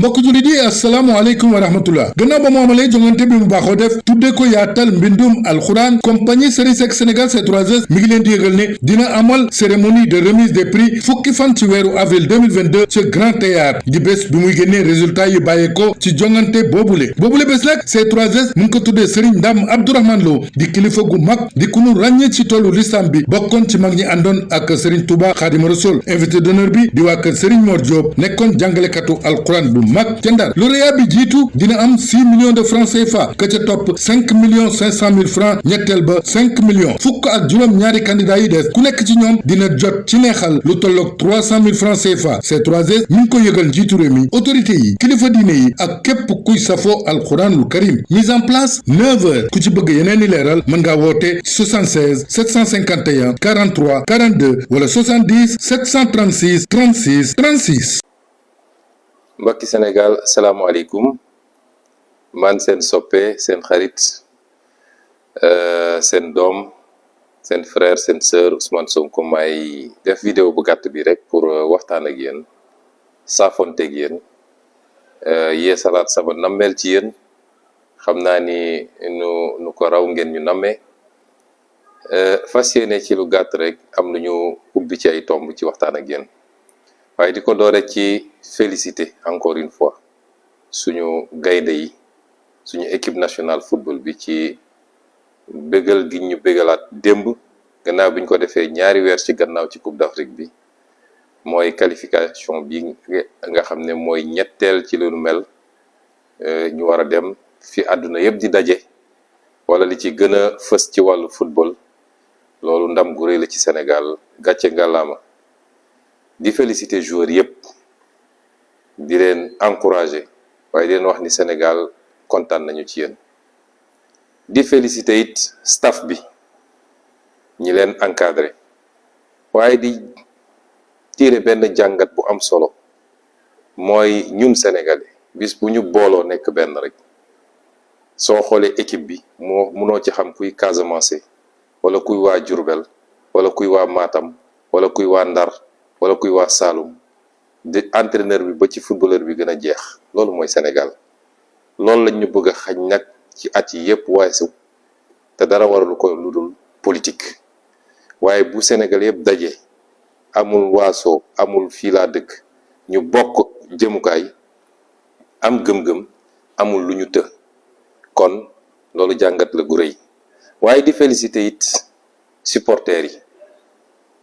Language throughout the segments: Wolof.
mbokk jullit yi asalaamaaleykum wa rahmatullah gannaaw ba mu amalee jongante bi mu baaxoo def tuddee ko yaatal mbindum alxuraan compagnie Serigne Seck Sénégal C3S mi ngi leen di yëgal ne dina amal cérémonie de remise des prix fukki fan ci weeru avril 2022 ci Grand Théâtre di bés bi muy génnee résultat yi bàyyeekoo ci jongante boobule bés nag C3S mu ngi ko tuddee Serigne Ndam Abdourahmane Lo di kilifa gu mag di ku nu ràññee ci tollu lislam bi bokkoon ci mag ñi àndoon ak Serigne Touba Khadim Rassoul invité d'honneur bi di waa kër Serigne Mor Diop nekkoon jàngalekatu alxuraan bu mag ca Ndar lauréat bi jiitu dina am 6 millions de francs CFA ka ca topp 5 millions 500 mille francs ñetteel ba 5 millions fukk ak juróom ñaari candidats yi des ku nekk ci ñoom dina jot ci neexal lu tolloog 300 mille francs CFA C3S mi ngi ko yëgal njiitu réew mi autorité yi kilifa diine yi ak képp kuy safoo alxuraanul karim mise en place 9 heures ku ci bëgg yeneen i leeral mën ngaa woote 76 751 43 42 wala 70 736 36 36. mbokki Sénégal salaamaaleykum man seen soppe seen xarit seen doom seen frère seen sœur Ousmane Sonko may def vidéo bu gàtt bi rek pour waxtaan ak yéen saafonte ak yéen yee salaat sama nammeel ci yéen xam naa ni nu ko raw ngeen ñu nammee fas yéene ci lu gàtt rek am lu ñu ubbi ci ay tomb ci waxtaan ak yéen waaye di ko doore ci féliciter encore une fois suñu gaynde yi suñu équipe nationale football bi ci bégal gi ñu bégalaat démb gannaaw bi ñu ko defee ñaari weer ci gannaaw ci Coupe d'Afrique bi mooy qualification bi nga xam ne mooy ñetteel ci lu mel ñu war a dem fi àdduna yëpp di daje wala li ci gën a fës ci wàllu football loolu ndam gu rëy la ci Sénégal gàcce ngàllaama di féliciter joueurs yëpp di leen encourager waaye di leen wax ni Sénégal kontaan nañu ci yéen di féliciter it staff bi ñi leen encadré waaye di tirer benn jàngat bu am solo mooy ñun Sénégalais bis bu ñu booloo nekk benn rek soo xoolee équipe bi munoo ci xam kuy Casamance wala kuy waa Diourbel wala kuy waa Matam wala kuy waa Ndar wala kuy waa Saloum de entraîneur bi ba ci footballeur bi gën a jeex loolu mooy Sénégal loolu lañ ñu bëgg a xañ nag ci at yi yëpp weesu te dara waralu ko lu dul politique waaye bu Sénégal yëpp daje amul waaso amul fii laa dëkk ñu bokk jëmukaay am gëm-gëm amul lu ñu të kon loolu jàngat la gu rëy waaye di féliciter it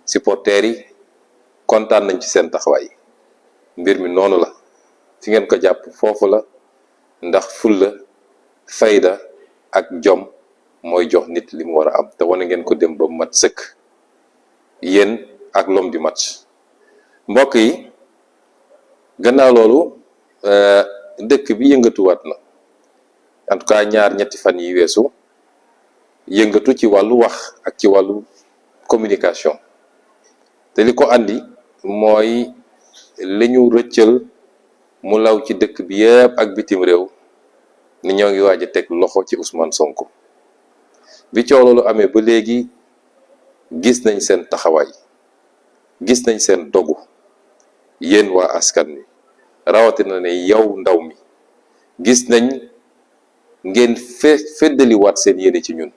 supporters yi kontaan nañ ci seen taxawaay mbir mi noonu la fi ngeen ko jàpp foofu la ndax fulla fayda ak jom mooy jox nit li mu war a am te wane ngeen ko dem ba mat sëkk yéen ak l'homme du match mbokk yi gannaaw loolu dëkk bi yëngatuwaat na en tout cas ñetti fan yi weesu yëngatu ci wàllu wax ak ci wàllu communication te li ko andi mooy li ñu rëccal mu law ci dëkk bi yëpp ak bitim réew ni ñoo ngi waaj a teg loxo ci Ousmane Sonko bi coow loolu amee ba léegi gis nañ seen taxawaay gis nañ seen dogu yéen waa askan wi rawatina ne yow ndaw mi gis nañ ngeen feddaliwaat seen yéene ci ñun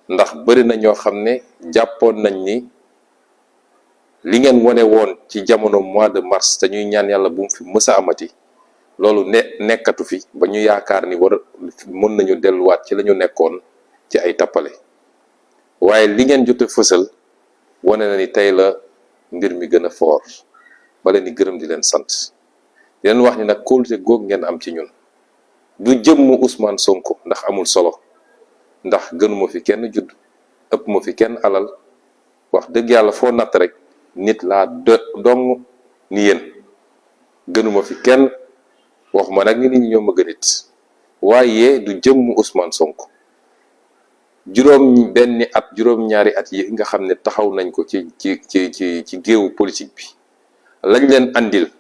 ndax bari na ñoo xam ne jàppoon nañ ni li ngeen wone woon ci jamono mois de mars te ñuy ñaan yàlla bu mu fi mës a amati loolu nekkatu fi ba ñu yaakaar ni mën nañu delluwaat ci la ñu nekkoon ci ay tappale waaye li ngeen jot a fësal wane na ni tey la mbir mi gën a foor ba leen di gërëm di leen sant di leen wax ni nag kóolute goog ngeen am ci ñun du jëmmu Ousmane Sonko ndax amul solo ndax gënuma fi kenn judd ëpp ma fi kenn alal wax dëgg yàlla foo natt rek nit laa dong ni yéen gënuma fi kenn waxuma nag ni nit ñi ñoo ma gënit waaye du jëmm Ousmane Sonko juróom ñaari at yi nga xam ne taxaw nañ ko ci géewu politique bi lañ leen andil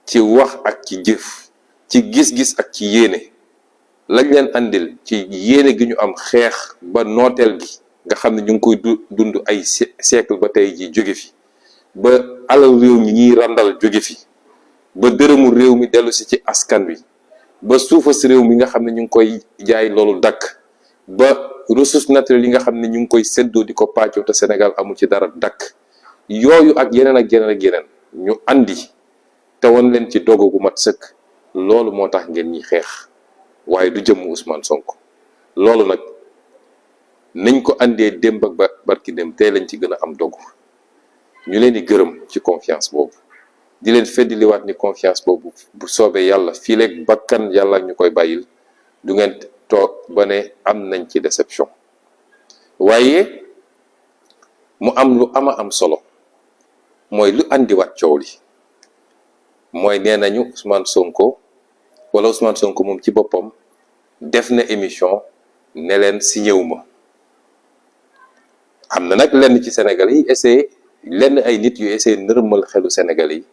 ci wax ak ci jëf ci gis-gis ak ci yéene lañ leen andil ci yéene gi ñu am xeex ba nooteel gi nga xam ne ñu ngi koy dund ay siècle ba tey ji jóge fi ba alal réew ñi ñuy randal jóge fi ba dërëmu réew mi dellu si ci askan wi, ba suufa si réew mi nga xam ne ñu ngi koy jaay loolu dakk, ba ressources naturelles yi nga xam ne ñu ngi koy séddoo di ko pàccoo te Sénégal amul ci dara dakk. yooyu ak yeneen ak yeneen ak yeneen ñu andi te woon leen ci dogo gu mat sëkk, loolu moo tax ngeen ñi xeex, waaye du jëmm Ousmane Sonko. loolu nag nañ ko andee démb ak barki dem tey lañ ci gën a am dogu. ñu leen di gërëm ci confiance boobu, di leen feddiliwaat ni confiance boobu bu soobee yàlla fii leeg bakkan yàlla ñu koy bàyyil du ngeen toog ba ne am nañ ci déception. waaye mu am lu am solo, mooy lu andiwaat coow li, mooy nee nañu Ousmane Sonko wala Ousmane Sonko moom ci boppam def na émission ne leen si ñëw ma. am na nag lenn ci Sénégal yi essayé, lenn ay nit yu essayé nërmal xelu Sénégal yi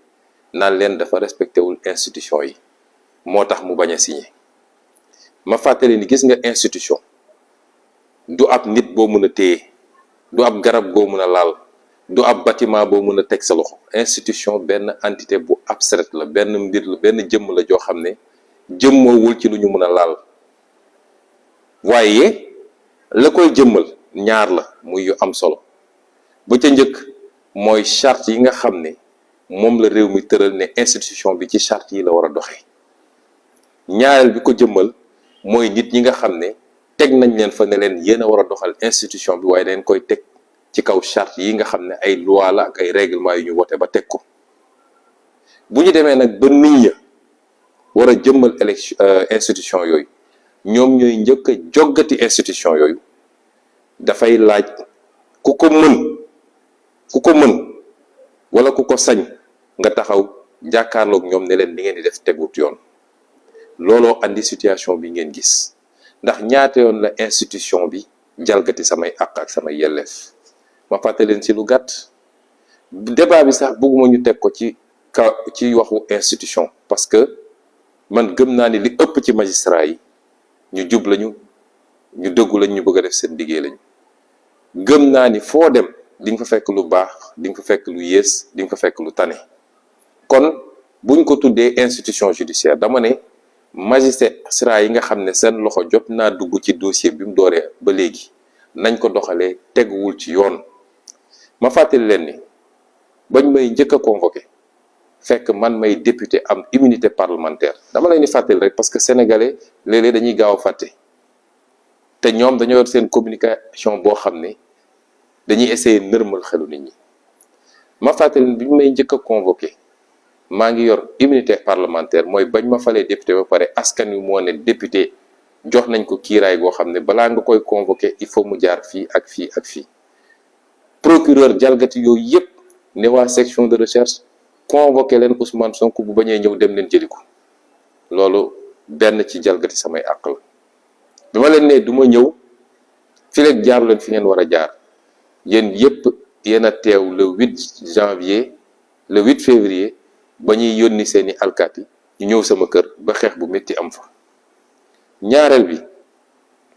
naan leen dafa respecté wul institution yi moo tax mu bañ a signé. ma fàttali ni gis nga institution du ab nit boo mën a téye, du ab garab boo mën a laal, du ab bâtiment boo mën a teg sa loxo. institution benn entité bu abstraite la, benn mbir la, benn jëmm la joo xam ne jëmmoowul ci lu ñu mën a laal. waaye la koy jëmmal ñaar la muy yu am solo. ba ca njëkk mooy charte yi nga xam ne moom la réew mi tëral ne institution bi ci charte yi la war a doxee. ñaareel bi ko jëmmal mooy nit ñi nga xam ne teg nañ leen fa ne leen yéen a war a doxal institution bi, waaye dañ koy teg ci kaw charte yi nga xam ne ay loi la ak ay règlement yu ñu wote ba teg ko. bu ñu demee nag ba nit ña war a jëmmal institution yooyu, ñoom ñooy njëkk a joggati institution yooyu. dafay laaj ku ko mën wala ku ko sañ nga taxaw jàkkaarloog ñoom ne leen li ngeen di def tegut yoon. looloo andi situation bi ngeen gis, ndax ñaata yoon la institution bi jalgati samay àq ak samay yelleef. ma fàttali leen ci lu gàtt, débat bi sax bëgguma ñu teg ko ci waxu institution, parce que man gëm naa ni li ëpp ci magistrat yi ñu jub lañu, ñu dëggu lañ, ñu bëgg a def seen liggéey lañu. gëm naa ni foo dem di nga fa fekk lu baax, di nga fa fekk lu yées, di nga fa fekk lu tane. kon buñ ko tuddee institution judiciaire, dama ne magistrat yi nga xam ne seen loxo jot naa dugg ci dossier bi mu dooree ba léegi nañ ko doxalee teguwul ci yoon. ma fàttali leen ni bañ may njëkk a convoqué fekk man may député am immunité parlementaire, dama leen di fàttali rek parce que sénégalais léeg-léeg dañuy gaaw a fàtte, te ñoom dañoo yor seen communication boo xam ne dañuy essayer nërmal xelu nit ñi. ma fàttali bi ñu may njëkk a convoqué maa ngi yor immunité parlementaire, mooy bañ ma falee député ba pare askan wi moo ne député jox nañ ko kiiraay goo xam ne balaa nga koy convoqué il faut mu jaar fii ak fii ak fii. procureur jalgati yooyu yëpp ne waa section de recherche convoqué leen Ousmane Sonko, bu bañee ñëw dem leen jëli ko. loolu benn ci jalgati samay àq la. bi ma leen ne du ma ñëw fi leeg jaaru leen fi ngeen war a jaar, yéen yëpp yéen a teew le 8 janvier le 8 février ba ñuy yónni seeni alkaati ñu ñëw sama kër ba xeex bu métti am fa. ñaareel bi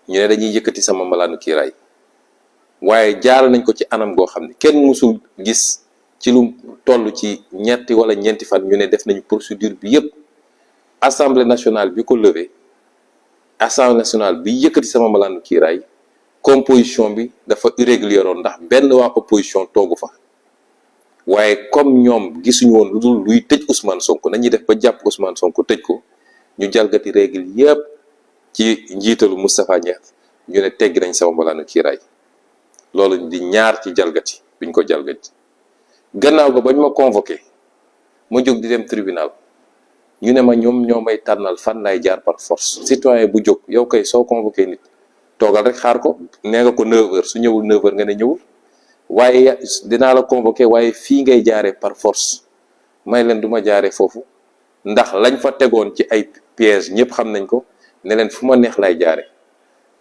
ñu ne dañuy yëkkati sama malaanu kiiraay, waaye jaar nañ ko ci anam goo xam ne kenn mësul gis ci lu toll ci ñetti wala ñeenti fan ñu ne def nañu procédure bi yëpp. assemblée nationale bi ko levé, assemblée nationale bi yëkkati sama malaanu kiiraay, composition bi dafa irrégulier woon ndax benn waa opposition toogu fa. waaye comme ñoom gisuñu woon lu dul luy tëj Ousmane Sonko, nañuy def ba jàpp Ousmane Sonko tëj ko, ñu jalgati règle yëpp ci njiitalu Moustapha Niasse, ñu ne teggi nañ sama malaanu kiiraay. loolu di ñaar ci jalgati biñ ko jalgati. gannaaw ba bañ ma convoqué ma jóg di dem tribunal, ñu ne ma ñoom ñoo may tànnal fan lay jaar par force. citoyen bu jóg yow kay soo convoqué nit toogal rek xaar ko, nee nga ko 9h, su ñëwul 9h nga ne ñëwul, waaye dinaa la convoqué waaye fii ngay jaaree par force. may leen du ma jaaree foofu, ndax lañ fa tegoon ci ay pièges ñëpp xam nañ ko, ne leen fu ma neex lay jaare.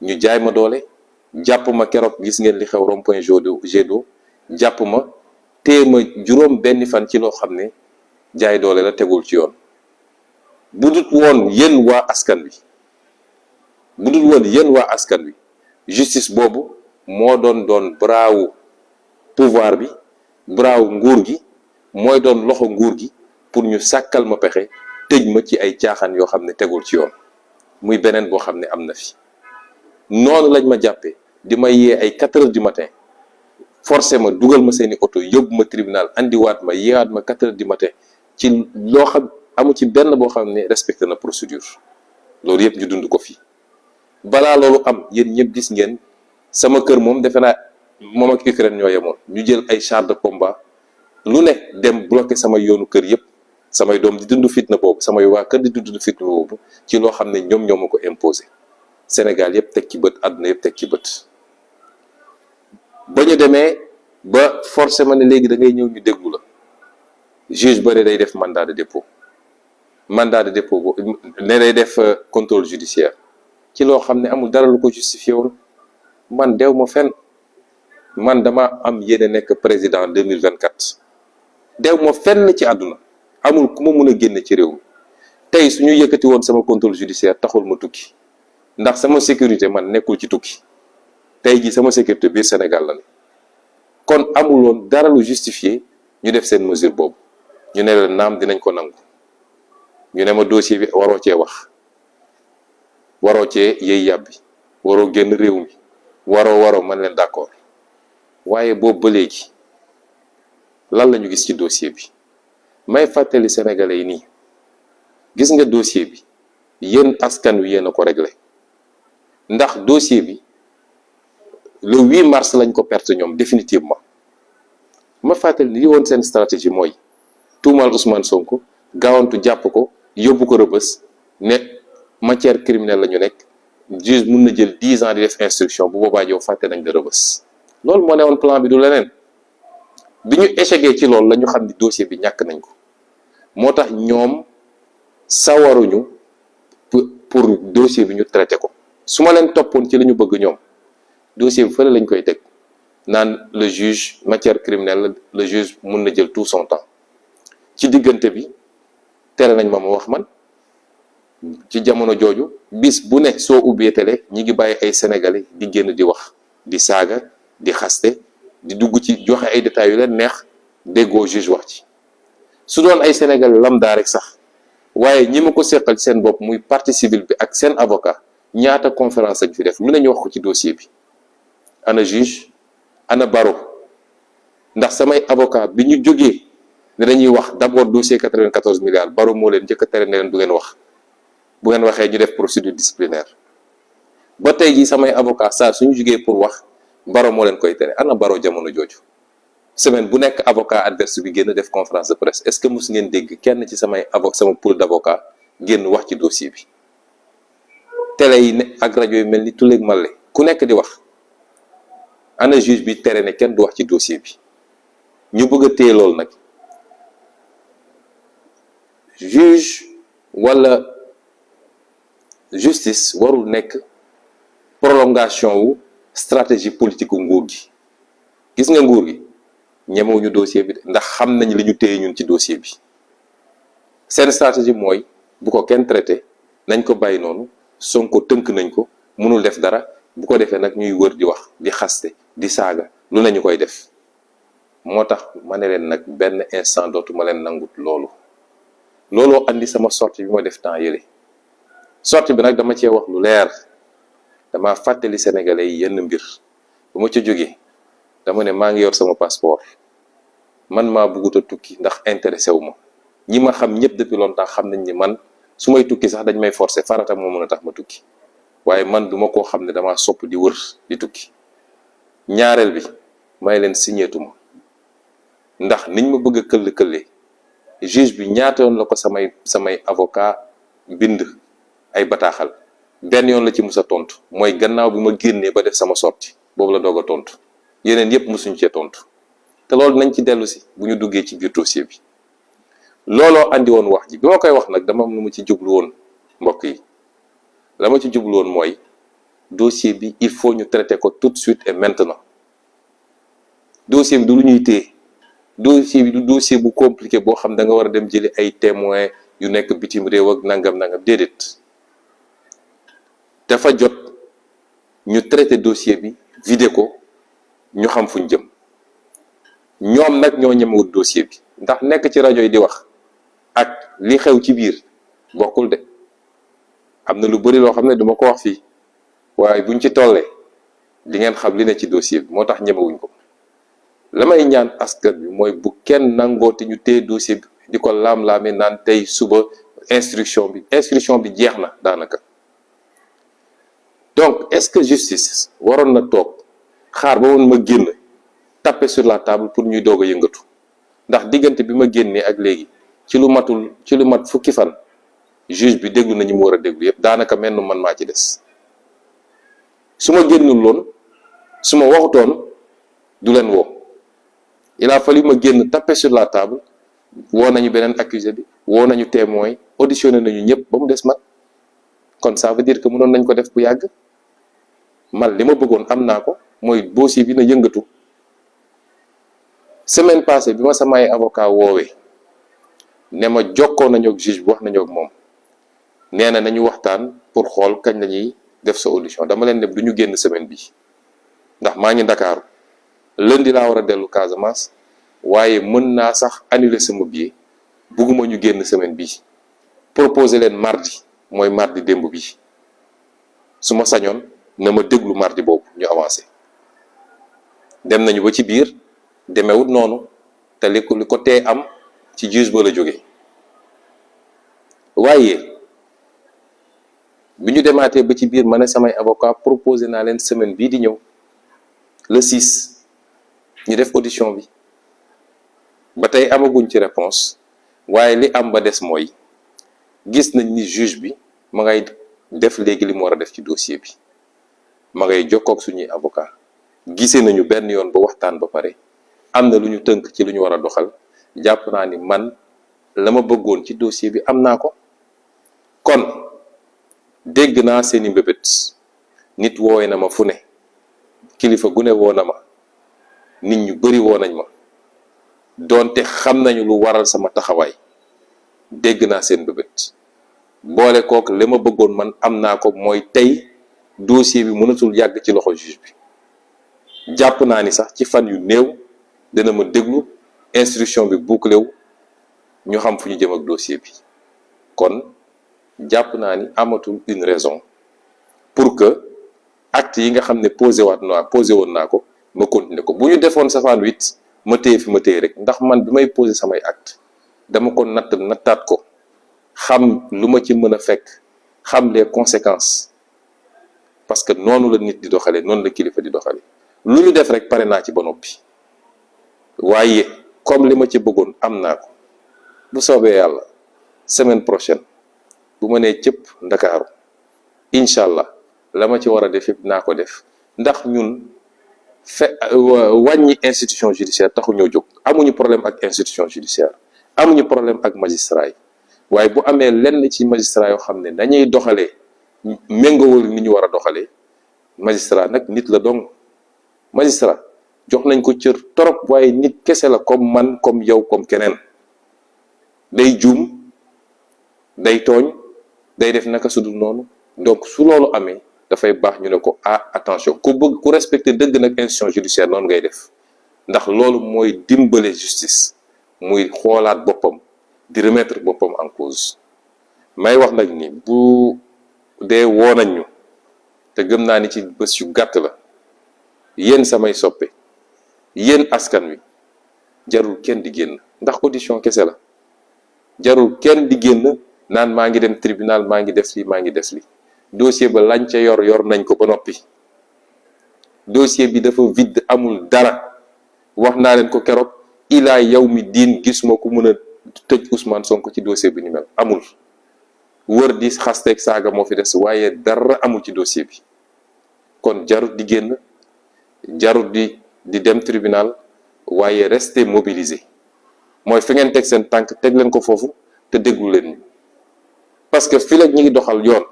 ñu jaay ma doole, jàpp ma keroog, gis ngeen li xew rond-point Jet d'eau, jàpp ma téye ma juróom benn fan ci loo xam ne jaay doole la, tegul ci yoon. bu dut woon yéen waa askan wi, justice boobu moo doon braawu pouvoir bi, braawu nguur gi, mooy doon loxo nguur gi, pour ñu sàkkal ma pexe tëj ma ci ay caaxaan yoo xam ne tegul ci yoon, muy beneen boo xam ne am na fi. noonu lañ ma jàppee di ma yee ay 4 heures du matin forcé ma dugal ma seeni oto yóbbu ma tribunal andiwaat ma yeewaat ma 4 heures du matin ci loo xam amu ci benn boo xam ne respecté na procédure. loolu yëpp ñu dund ko fi. balaa loolu am yéen ñëpp gis ngeen sama kër moom defe naa moom ak Ukraine ñoo yemoon, ñu jël ay chars de combat lu ne dem bloqué sama yoonu kër yëpp, samay doom di dund fitna boobu, samay waa kër di dund fitna boobu ci loo xam ne ñoom ñoo ma ko imposé. Sénégal yëpp teg ci bët, àdduna yëpp teg ci bët. ba ñu demee ba forcément ne léegi da ngay ñëw ñu déglu la, juge ba ne day def mandat de dépôt boobu ne day def contrôle judiciaire ci loo xam ne amul dara lu ko justifié woon. man dew ma fenn, man dama am yéene nekk président 2024, dew ma fenn ci àdduna, amul ku ma mun a génne ci réew mi. tey suñu yëkkati woon sama contrôle judiciaire taxul ma tukki, ndax sama sécurité man nekkul ci tukki. tey ji sama sécurité biir Sénégal la ne. kon amuloon dara lu justifié ñu def seen mesure boobu. ñu ne la naam dinañ ko nangu, ñu ne ma dossier bi waroo cee wax, waroo cee yëy yàbbi, waroo génn réew mi, waroo man leen d'accord. waaye boobu ba léegi lan la ñu gis ci dossier bi? may fàttali sénégalais yi nii, gis nga dossier bi yéen askan wi yéen a ko réglé, ndax dossier bi le 8 mars lañ ko perte ñoom définitivement. ma fàttali li woon seen stratégie mooy tuumaal Ousmane Sonko, gaawantu jàpp ko yóbbu ko rëbës, ne matière criminelle la ñu nekk, juge mun na jël 10 ans di def instruction, bu boobaa yow fàtte nañ la rëbës. loolu moo ne woon plan bi, du leneen. bi ñu échecgee ci loolu la ñu xam ni dossier bi ñàkk nañ ko. moo tax ñoom sawaruñu pour dossier bi ñu traité ko. su ma leen toppoon ci li ñu bëgg ñoom, dossier bi fële lañ koy teg naan le juge matière criminelle, le juge mun na jël tout son temps. ci diggante bi tere nañ ma wax man ci jamono jooju bis bu ne soo ubbee télé ñi ngi bàyyi ay sénégalais di génn di wax, di saaga, di xaste, di dugg ci joxe ay détails yu leen neex, déggoo juge wax ci. su doon ay sénégalais lambda rek sax, waaye ñi ma ko seqal ci seen bopp muy partie civile bi ak seen avocat, ñaata conférence lañ fi def, lu ne ñu wax ko ci dossier bi. ana juge, ana baro, ndax samay avocat bi ñu jógee ne dañuy wax d'abord dossier 94 milliards, baro moo leen njëkk a tere ne leen du ngeen wax, bu ngeen waxee ñu def procédure disciplinaire. ba tey jii samay avocat saa suñu jógee pour wax, baro moo leen koy tere. ana baro jamono jooju? semaine bu nekk avocat adverse bi génn def conférence de presse. est-ce que mus ngeen dégg kenn ci sama pool d'avocat génn wax ci dossier bi? télé yi ne ak rajo yi mel ni tuleeg male ku nekk di wax. ana juge bi tere ne kenn du wax ci dossier bi? ñu bëgg a téye loolu nag. juge wala justice warul nekk prolongation wu stratégie politique gu nguur gi. gis nga nguur gi ñemewuñu dossier bi ndax xam nañ li ñu téye ñun ci dossier bi. seen stratégie mooy bu ko kenn traité, nañ ko bàyyi noonu, Sonko tënk nañ ko, mënul def dara. bu ko defee nag ñuy wër di wax, di xaste, di saaga, lu ne ñu koy def. moo tax ma ne leen nag benn instant dootu ma leen nangut loolu. looloo andi sama sortie bi ma def temps yële. sortie bi nag dama cee wax lu leer, dama fàttali sénégalais yi yenn mbir. bu ma ca jógee dama ne maa ngi yor sama passeport, man maa bëggut a tukki ndax intéressé wu ma. ñi ma xam ñëpp depuis longtemps xam nañ ni man su may tukki sax dañ may forcer, farata moo mën a tax ma tukki. waaye man duma koo xam ne damaa sopp di wër di tukki. ñaareel bi may leen signétuma ndax niñ ma bëgg a këll-këllee, juge bi ñaata yoon la ko samay avocat bind ay bataaxal. benn yoon la ci mus a tontu, mooy gannaaw bi ma génnee ba def sama sortie, boobu la doog a tontu. yeneen yëpp musuñ cee tontu. te loolu nañ ci dellu si bu ñu duggee ci biir dossier bi. looloo andi woon wax ji. bi ma koy wax nag dama am lu ma ci jublu woon mbokk yi. la ma ci jublu woon mooy dossier bi il faut ñu traiter ko tout de suite et maintenant. dossier bi du lu ñuy téye. dossier bi du dossier bu compliqué boo xam da nga war a dem jëli ay témoins yu nekk bitim réew ak nangam déedéet. dafa jot ñu traiter dossier bi, vider ko, ñu xam fuñ jëm. ñoom nag ñoo ñemewut dossier bi, ndax nekk ci rajo yi di wax ak li xew ci biir bokkul de. am na lu bëri loo xam ne duma ko wax fii waaye buñ ci tollee di ngeen xam li ne ci dossier bi moo tax ñemewuñ ko. la may ñaan askan bi mooy bu kenn nangooti ñu téye dossier bi di ko laam-laame naan tey suba instruction bi jeex na daanaka. donc est-ce que justice waroon na toog xaar ba woon ma génn taper sur la table pour ñuy doog a yëngatu ndax diggante bi ma génnee ak léegi ci lu mat fukki fan juge bi déglu nañu mu war a déglu yëpp daanaka mel na man maa ci des. su ma génnul loon su ma waxutoon du leen woo il a fallu ma génn taper sur la table woo nañu beneen accusé bi woo nañu témoin auditionné nañu ñëpp ba mu des man kon ça veut dire que mënoon nañ ko def bu yàgg. man li ma bëggoon am naa ko mooy dossier bi na yëngatu. semaine passée bi ma samay avocat woowee ne ma jokkoo nañu ak juge bi wax nañu ak moom nee na nañu waxtaan pour xool kañ lañuy def sa audition dama leen ne du ñu génn semaine bi ndax maa ngi Ndakaaru lundi laa war a dellu Casamance waaye mën naa sax annuler sama billet bugguma ñu génn semaine bi proposer leen mardi mooy mardi démb bi su ma sañoon na ma déglu mardi boobu ñu avancé. dem nañu ba ci biir demewut noonu te li ko tee am ci juge ba la jógee waaye bi ñu demaatee ba ci biir ma ne samay avocat proposé naa leen semaine bii di ñëw le 6 ñu def audition bi ba tey amaguñ ci réponse waaye li am ba des mooy gis nañ ni juge bi ma ngay def léegi li mu war a def ci dossier bi ma ngay jokkoog suñuy avocat gisee nañu benn yoon ba waxtaan ba pare am na lu ñu tënk ci lu ñu war a doxal jàpp naa ni man la ma bëggoon ci dossier bi am naa ko. kon dégg naa seeni mbébét nit woowee na ma fu ne kilifa gu ne woo na ma nit ñu bari woo nañ ma doonte xam nañu lu waral sama taxawaay dégg naa seen mbébét boole kook li ma bëggoon man am naa ko mooy tey dossier bi mënatul yàgg ci loxo juge bi. jàpp naa ni sax ci fan yu néew dina ma déglu instruction bi bouclé wu ñu xam fu ñu jëm ak dossier bi kon jàpp naa ni amatul une raison pour que acte yi nga xam ne posé woon naa ko ma continuer ko. bu ñu defoon safaan wit ma téye fi ma téye rek ndax man bi may posé samay acte dama ko nattaat ko xam lu ma ci mën a fekk xam les conséquences parce que noonu la nit di doxalee noonu la kilifa di doxalee. lu ñu def rek pare naa ci ba noppi waaye comme li ma ci bëggoon am naa ko bu soobee yàlla semaine prochaine bu ma nee cëpp Ndakaaru incha allah la ma ci war a def yëpp naa ko def ndax ñun wàññi institution judiciaire taxu ñoo jóg. amuñu problème ak institution judiciaire amuñu problème ak magistrat yi waaye bu amee lenn ci magistrat yoo xam ne dañuy doxalee méngoowul ni ñu war a doxalee magistrat nag nit la dong. magistrat jox nañ ko cër torop waaye nit kese la comme man comme yow comme keneen day juum day tooñ day def naka sudul noonu donc su loolu amee dafay baax ñu ne ko attention ku bëgg ku respecter dëgg nag institution judiciaire noonu ngay def ndax loolu mooy dimbale justice muy xoolaat boppam di remettre boppam en cause. may wax nag ni bu dee woo nañ ñu te gëm naa ni ci bés yu gàtt la yéen samay soppe yéen askan wi jarul kenn di génn ndax audition kese la jarul kenn di génn naan maa ngi dem tribunal maa ngi def li dossier ba lañ ca yor nañ ko ba noppi. dossier bi dafa vide amul dara wax naa leen ko keroog ilaa yawmi diin gisuma ku mën a tëj Ousmane Sonko ci dossier bi ni mel amul. wër di xasteeg saaga moo fi des waaye dara amul ci dossier bi kon jarul di génn jarul di dem tribunal waaye rester mobilisé mooy fi ngeen teg seen tànk teg leen ko foofu te déglu leen ñu parce que fii la ñu ngi doxal yoon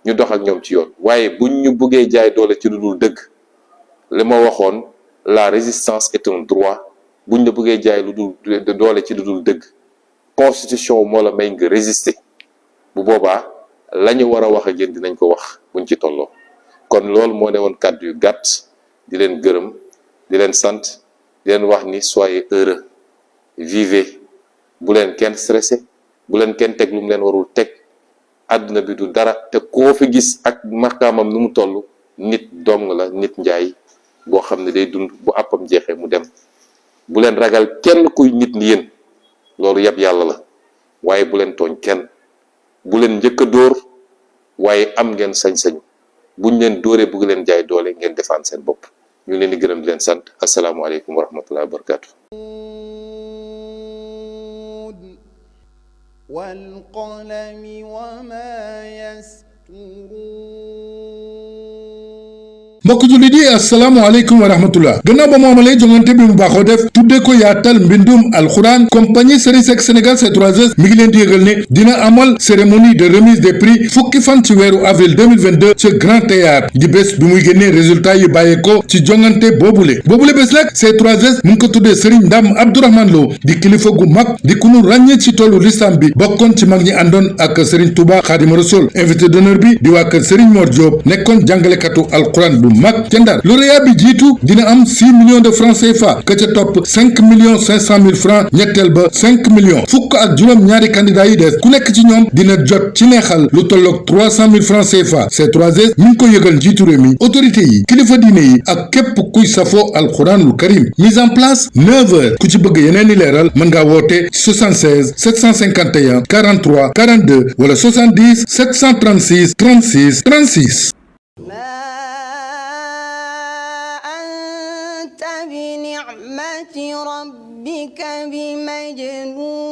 ñu dox ak ñoom ci yoon waaye buñ ñu buggee jaay doole ci lu dul dëgg li ma waxoon la résistance est un droit buñ la buggee jaay lu dul doole ci lu dul dëgg constitution moo la may nga résister bu boobaa la ñu war a wax ak yéen dinañ ko wax buñ ci tolloo kon loolu moo ne woon kàddu yu gàtt di leen gërëm di leen sant di leen wax ni soyez heureux vivez bu leen kenn stressé bu leen kenn teg lu mu leen warul teg. àdduna bi du dara te koo fi gis ak maqaamam nu mu toll nit dong la nit njaay boo xam ne day dund bu àppam jeexee mu dem. bu leen ragal kenn kuy nit ni yéen loolu yab yàlla la waaye bu leen tooñ kenn. bu leen njëkk a dóor waaye am ngeen sañ-sañ buñ leen dóoree bëgg leen jaay doole ngeen defaan seen bopp. ñu leen di gërëm di leen sant asalaamualeykum wa rahmatullahi wa barakatu. والقلم وما يسطرون mbokk jullit yi asalaamaaleykum wa rahmatullah gannaaw ba mu amalee jongante bi mu baaxoo def tuddee ko yaatal mbindum alxuraan compagnie Serigne Seck Sénégal C3S mi ngi leen di yëgal ne dina amal cérémonie de remise des prix fukki fan ci weeru avril 2022 ci Grand Théâtre di bés bi muy génnee résultat yi bàyyeekoo ci jongante boobule bés nag C3S mu ngi ko tuddee Serigne Ndam Abdourahmane Lo di kilifa gu mag di ku nu ràññee ci tollu lislam bi bokkoon ci mag ñi àndoon ak Serigne Touba Xaadimu Rasuul invité d'honneur bi di waa kër Serigne Mor Diop nekkoon jàngalekatu alxuraan bu mag ca Ndar lauréat bi jiitu dina am 6 millions de francs CFA ka ca topp 5 millions 500 mille francs ñetteel ba 5 millions fukk ak juróom ñaari candidat yi des ku nekk ci ñoom dina jot ci neexal lu tolloog 300 mille francs CFA C3S mi ngi ko yëgal njiitu réew mi autorité yi kilifa diine yi ak képp kuy safoo alxuraanul karim mise en place 9 heures ku ci bëgg yeneen i leeral mën ngaa woote 76 751 43 42 wala 70 736 36 36 أنت بنعمة ربك بمجنون.